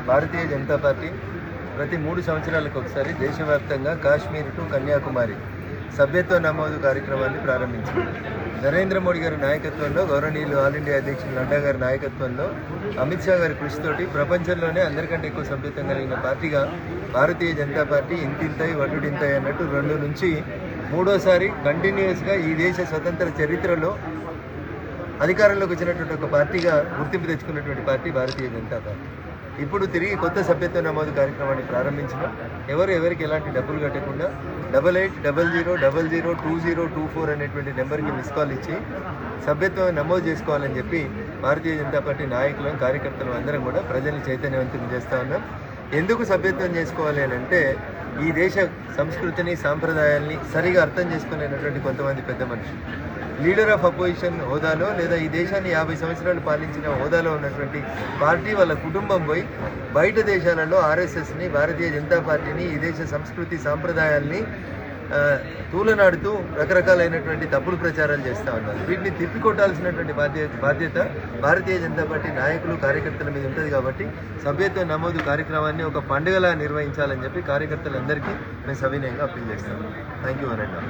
Bharatiya Janata party ప్రతి 3 సంవత్సరాలకు ఒకసారి దేశవ్యాప్తంగా కాశ్మీర్ టు కన్యాకుమారి సభ్యత్వ నమోదు కార్యక్రమాన్ని ప్రారంభించింది. నరేంద్ర మోడీ గారి నాయకత్వంలో, గౌరవనీయులు ఆల్ ఇండియా అధ్యక్షులు నడ్డా గారి నాయకత్వంలో, అమిత్ షా గారి కృషితోటి ప్రపంచంలోనే అందరికంటే ఎక్కువ సభ్యత్వం కలిగిన పార్టీగా భారతీయ జనతా పార్టీ ఇంతింతాయి వడ్డుడింతాయి అన్నట్టు 2 నుంచి 3వసారి కంటిన్యూస్గా ఈ దేశ స్వతంత్ర చరిత్రలో అధికారంలోకి వచ్చినటువంటి ఒక పార్టీగా గుర్తింపు తెచ్చుకున్నటువంటి పార్టీ భారతీయ జనతా పార్టీ. ఇప్పుడు తిరిగి కొత్త సభ్యత్వ నమోదు కార్యక్రమాన్ని ప్రారంభించడం, ఎవరికి ఎలాంటి డబ్బులు కట్టకుండా 8800002024 అనేటువంటి నెంబర్కి మిస్ కాల్ ఇచ్చి సభ్యత్వం నమోదు చేసుకోవాలని చెప్పి భారతీయ జనతా పార్టీ నాయకులను, కార్యకర్తలు అందరం కూడా ప్రజల్ని చైతన్యవంతం చేస్తూ ఉన్నాం. ఎందుకు సభ్యత్వం చేసుకోవాలి అని అంటే, ఈ దేశ సంస్కృతిని, సాంప్రదాయాల్ని సరిగా అర్థం చేసుకునేటటువంటి కొంతమంది పెద్ద మనుషులు లీడర్ ఆఫ్ అపోజిషన్ హోదాలో, లేదా ఈ దేశాన్ని 50 సంవత్సరాలు పాలించిన హోదాలో ఉన్నటువంటి పార్టీ వాళ్ళ కుటుంబం పోయి బయట దేశాలలో ఆర్ఎస్ఎస్ని, భారతీయ జనతా పార్టీని, ఈ దేశ సంస్కృతి సాంప్రదాయాల్ని తూలనాడుతూ రకరకాలైనటువంటి తప్పుడు ప్రచారాలు చేస్తూ ఉన్నారు. వీటిని తిప్పికొట్టాల్సినటువంటి బాధ్యత భారతీయ జనతా పార్టీ నాయకులు, కార్యకర్తల మీద ఉంటుంది. కాబట్టి సభ్యత్వ నమోదు కార్యక్రమాన్ని ఒక పండుగలా నిర్వహించాలని చెప్పి కార్యకర్తలందరికీ మేము సవినయంగా అప్పీల్ చేస్తాము. థ్యాంక్ యూ అనండి.